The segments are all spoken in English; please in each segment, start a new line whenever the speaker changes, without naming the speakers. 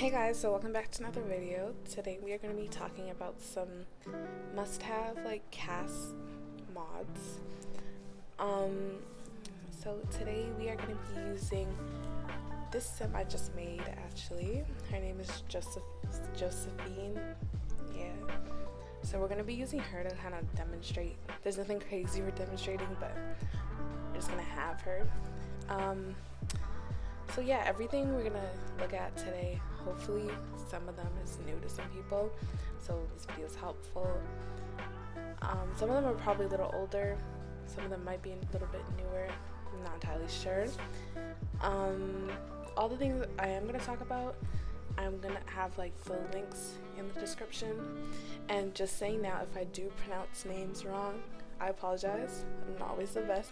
Hey guys, so welcome back to another video. Today we are going to be talking about some must-have CAS mods. So today we are going to be using this sim I just made actually. Her name is Josephine. Yeah. So we're going to be using her to kind of demonstrate. There's nothing crazy we're demonstrating, but we're just going to have her. So yeah, everything we're gonna look at today, hopefully some of them is new to some people, so this video is helpful. Some of them are probably a little older, some of them might be a little bit newer, I'm not entirely sure. All the things I am gonna talk about, I'm gonna have the links in the description, and just saying now, if I do pronounce names wrong, I apologize. I'm not always the best,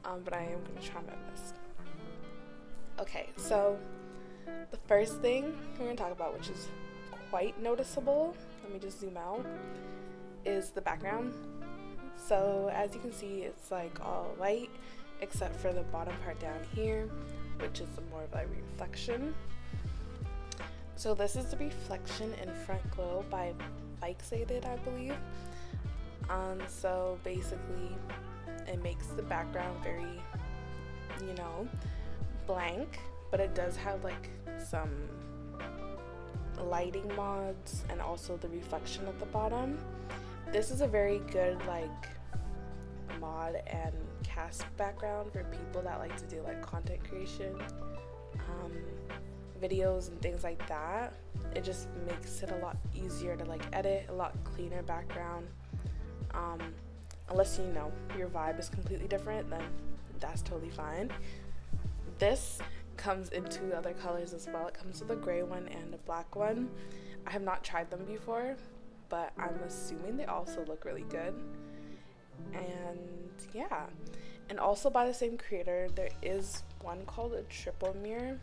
but I am gonna try my best. Okay, so the first thing we're going to talk about, which is quite noticeable, let me just zoom out, is the background. So as you can see, it's all white except for the bottom part down here, which is more of a reflection. So this is the reflection in FrontGlo by vyxated, I believe. So basically it makes the background very, blank, but it does have some lighting mods and also the reflection at the bottom. This is a very good mod and CAS background for people that like to do content creation, videos and things like that. It just makes it a lot easier to edit, a lot cleaner background. Unless your vibe is completely different, then that's totally fine. This comes in two other colors as well. It comes with a gray one and a black one. I have not tried them before, but I'm assuming they also look really good. And yeah, and also by the same creator, there is one called a triple mirror.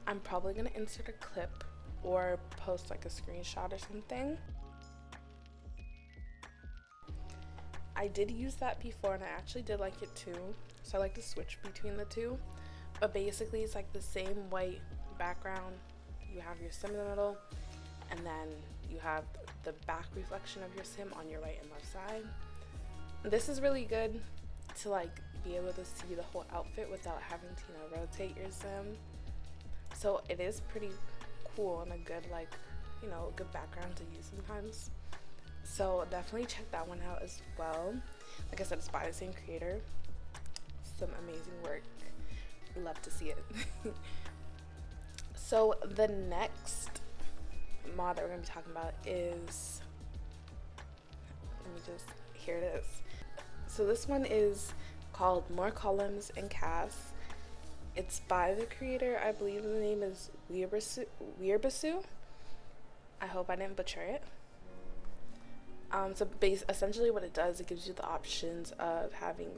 I'm probably gonna insert a clip or post a screenshot or something. I did use that before and I actually did like it too, so I like to switch between the two. But basically it's the same white background. You have your sim in the middle, and then you have the back reflection of your sim on your right and left side. This is really good to be able to see the whole outfit without having to rotate your sim. So it is pretty cool and a good good background to use sometimes. So definitely check that one out as well. Like I said, it's by the same creator. Some amazing work. Love to see it. So the next mod that we're going to be talking about is, here it is. So this one is called More Columns in CAS. It's by the creator, I believe the name is weerbeesu. I hope I didn't butcher it. So essentially what it does, it gives you the options of having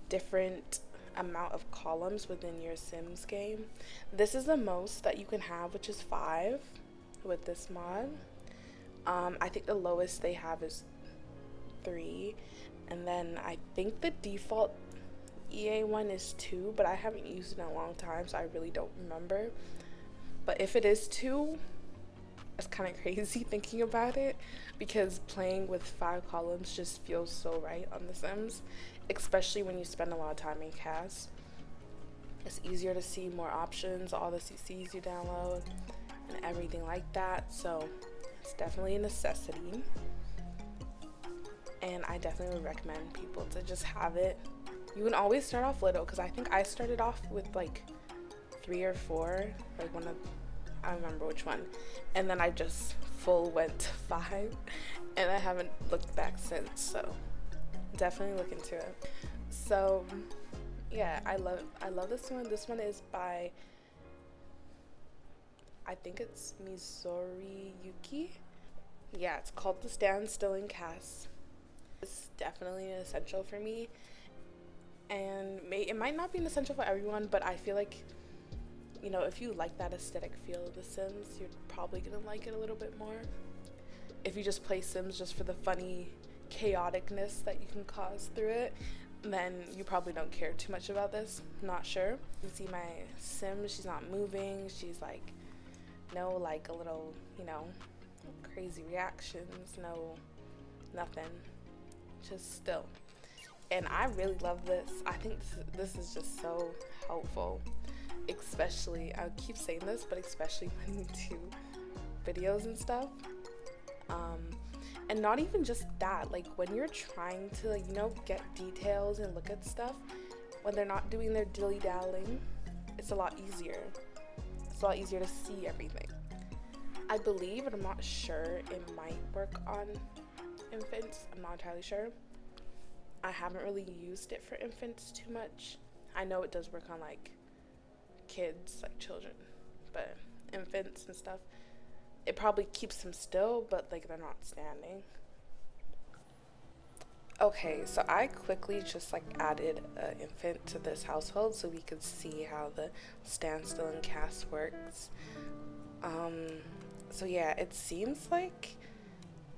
different amount of columns within your Sims game. This is the most that you can have, which is 5 with this mod. I think the lowest they have is 3, and then I think the default EA one is 2, but I haven't used it in a long time, so I really don't remember. But if it is 2, it's kind of crazy thinking about it, because playing with 5 columns just feels so right on The Sims, especially when you spend a lot of time in CAS. It's easier to see more options, all the CCs you download, and everything like that, so it's definitely a necessity. And I definitely would recommend people to just have it. You can always start off little, because I think I started off with 3 or 4, I don't remember which one, and then I just full went to 5, and I haven't looked back since, so definitely look into it. So yeah, I love this one. This one is by, I think it's mizoreYukii. Yeah, it's called the Still In CAS. It's definitely an essential for me, and it might not be an essential for everyone, but I feel if you like that aesthetic feel of The Sims, you're probably gonna like it a little bit more. If you just play Sims just for the funny chaoticness that you can cause through it, then you probably don't care too much about this. Not sure. You see my sim, she's not moving, she's No like a little, you know, crazy reactions, no nothing, just still. And I really love this. I think this is just so helpful, especially, I keep saying this, but especially when you do videos and stuff. And not even just that, like when you're trying to, you know, get details and look at stuff, when they're not doing their dilly-dallying, it's a lot easier. It's a lot easier to see everything. I believe, and I'm not sure, it might work on infants. I'm not entirely sure. I haven't really used it for infants too much. I know it does work on like kids, like children, but infants and stuff, it probably keeps them still, but like they're not standing. Okay, so I quickly just like added an infant to this household so we could see how the Still In CAS works. So yeah, it seems like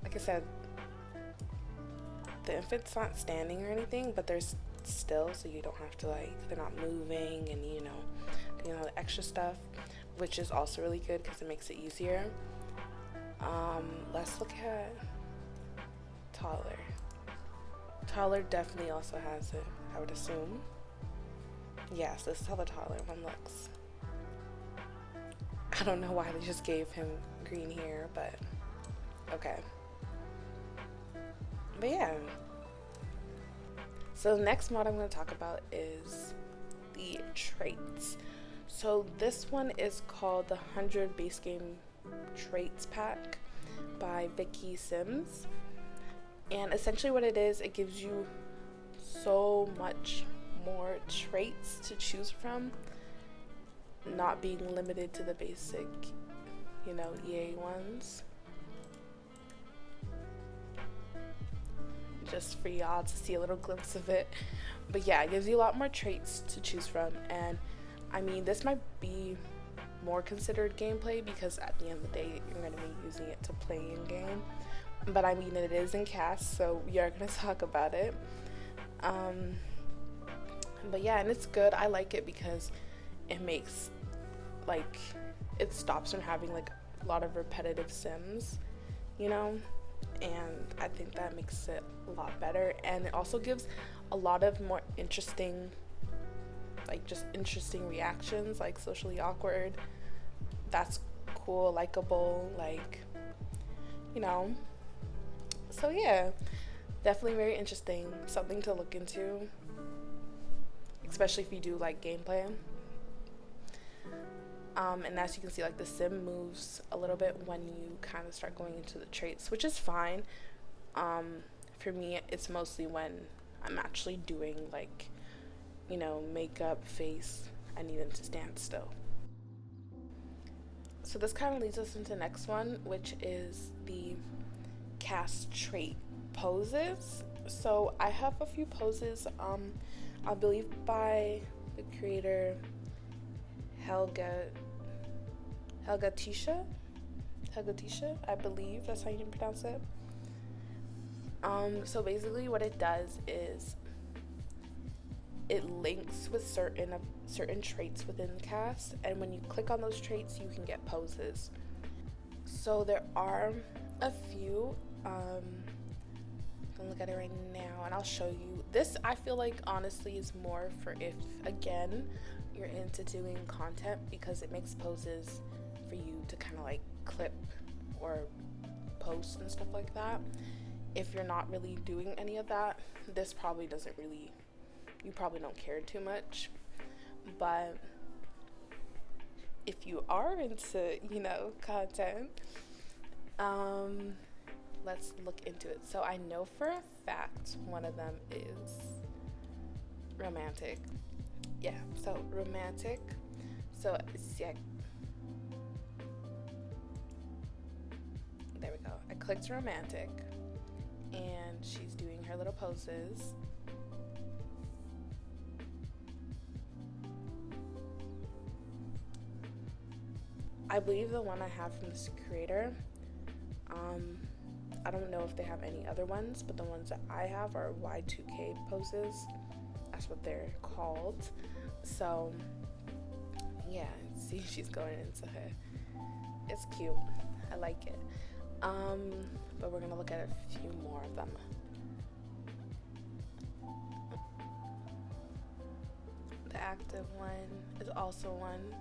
I said, the infant's not standing or anything, but they're still, so you don't have to like, they're not moving and, you know, doing all the extra stuff, which is also really good because it makes it easier. Let's look at toddler. Toddler definitely also has it, I would assume. Yes, this is how the toddler one looks. I don't know why they just gave him green hair, but okay. But yeah. So the next mod I'm going to talk about is the traits. So this one is called the 100 Base Game Traits Pack by Vicky Sims. And essentially what it is, it gives you so much more traits to choose from, not being limited to the basic, you know, EA ones. Just for y'all to see a little glimpse of it. But yeah, it gives you a lot more traits to choose from. And I mean, this might be more considered gameplay because at the end of the day, you're going to be using it to play in game. But I mean, it is in CAS, so we are going to talk about it. But yeah, and it's good. I like it because it makes, like, it stops from having like a lot of repetitive sims, you know? And I think that makes it a lot better. And it also gives a lot of more interesting, like just interesting reactions, like socially awkward. That's cool, likable, like, you know. So yeah, definitely very interesting, something to look into, especially if you do like gameplay. And as you can see, like the sim moves a little bit when you kind of start going into the traits, which is fine. For me, it's mostly when I'm actually doing like, you know, makeup, face, I need them to stand still. So this kind of leads us into the next one, which is the CAS Trait Poses. So I have a few poses, I believe by the creator helgatisha, I believe that's how you pronounce it. So basically what it does is it links with certain traits within CAS, and when you click on those traits you can get poses. So there are a few, I'm gonna look at it right now and I'll show you. This I feel like honestly is more for if, again, you're into doing content, because it makes poses for you to kind of like clip or post and stuff like that. If you're not really doing any of that, this probably doesn't really, you probably don't care too much. But if you are into, you know, content, let's look into it. So I know for a fact one of them is romantic. Yeah, so romantic. So yeah, there we go. I clicked romantic and she's doing her little poses. I believe the one I have from this creator, I don't know if they have any other ones, but the ones that I have are Y2K poses. That's what they're called. So yeah, see, she's going into her It's cute. I like it. But we're gonna look at a few more of them. The active one is also one.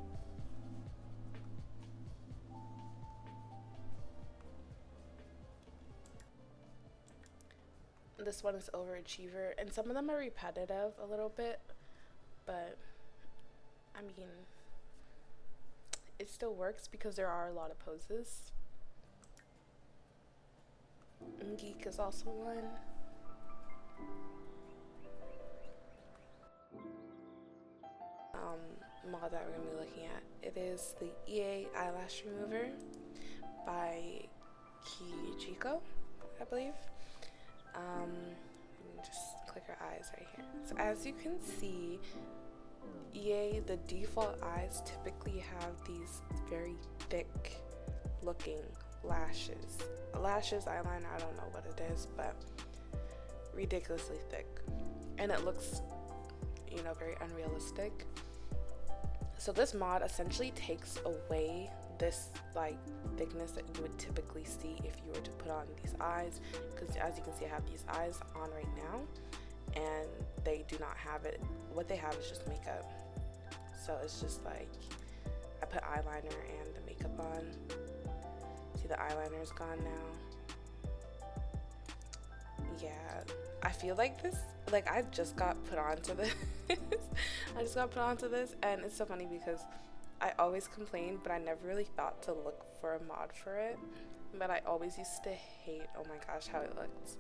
This one is overachiever, and some of them are repetitive a little bit, but I mean, it still works because there are a lot of poses. Geek is also one. Mod that we're going to be looking at. It is the EA Eyelash Remover by Kijiko, I believe. Just click her eyes right here. So as you can see, EA, the default eyes typically have these very thick looking lashes. Lashes, eyeliner, I don't know what it is, but ridiculously thick. And it looks, you know, very unrealistic. So this mod essentially takes away this like thickness that you would typically see if you were to put on these eyes, because as you can see I have these eyes on right now and they do not have it. What they have is just makeup. So it's just like I put eyeliner and the makeup on. See, the eyeliner is gone now. Yeah, I feel like this, like I just got put onto this. I just got put onto this, and it's so funny because I always complained, but I never really thought to look for a mod for it. But I always used to hate, oh my gosh, how it looked.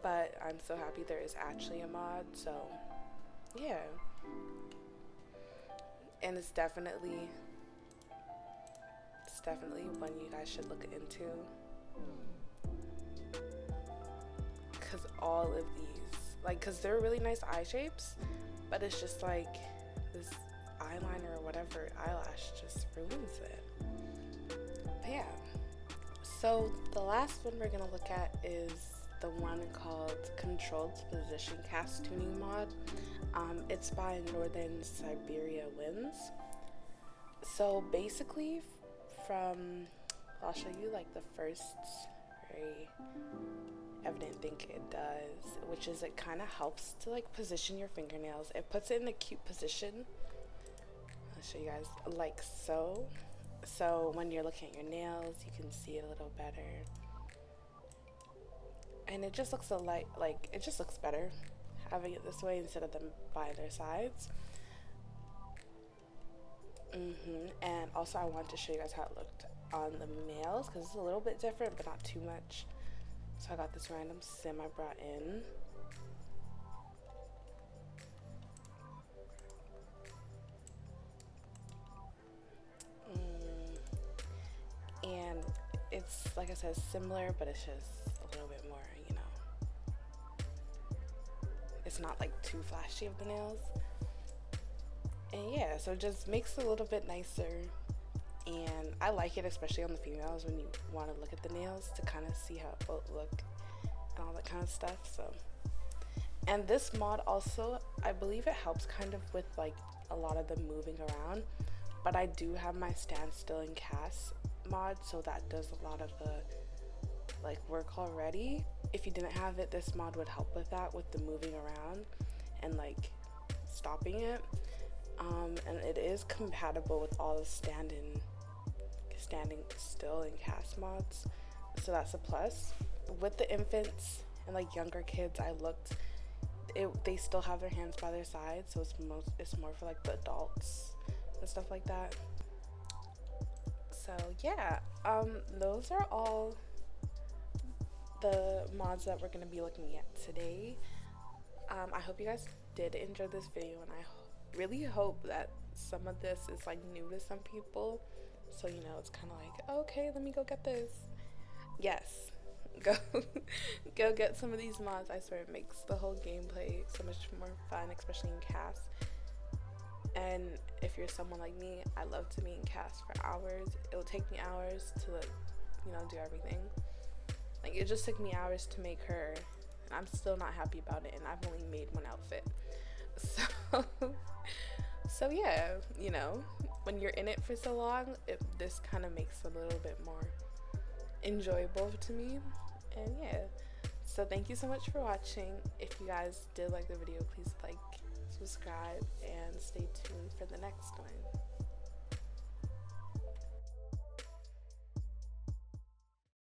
But I'm so happy there is actually a mod, so yeah. And it's definitely one you guys should look into. Because all of these, like, because they're really nice eye shapes, but it's just like this eyeliner or whatever eyelash just ruins it. But yeah, so the last one we're gonna look at is the one called Controlled Position CAS Tuning Mod. It's by Northern Siberia Winds. So basically I'll show you like the first very evident thing it does, which is it kind of helps to like position your fingernails. It puts it in a cute position. I'll show you guys like so. So when you're looking at your nails, you can see it a little better. And it just looks like it just looks better having it this way instead of them by their sides. And also I want to show you guys how it looked on the males because it's a little bit different, but not too much. So I got this random sim I brought in. And it's, like I said, similar, but it's just a little bit more, you know. It's not like too flashy of the nails. And yeah, so it just makes it a little bit nicer. And I like it, especially on the females when you want to look at the nails to kind of see how it will look and all that kind of stuff. So, and this mod also, I believe it helps kind of with like a lot of the moving around, but I do have my Still In CAS mod, so that does a lot of the like work already. If you didn't have it, this mod would help with that, with the moving around and like stopping it. And it is compatible with all the standing Still In CAS mods, so that's a plus. With the infants and like younger kids, I looked, they still have their hands by their sides, so it's more for like the adults and stuff like that. So yeah, those are all the mods that we're going to be looking at today. I hope you guys did enjoy this video, and I really hope that some of this is like new to some people, so you know it's kind of like, okay, let me go get this. Yes, go get some of these mods. I swear it makes the whole gameplay so much more fun, especially in CAS. And if you're someone like me, I love to be in CAS for hours. It will take me hours to, you know, do everything. Like, it just took me hours to make her, and I'm still not happy about it, and I've only made one outfit. So yeah, you know, when you're in it for so long, this kind of makes it a little bit more enjoyable to me. And yeah, so thank you so much for watching. If you guys did like the video, please like, subscribe, and stay tuned for the next one.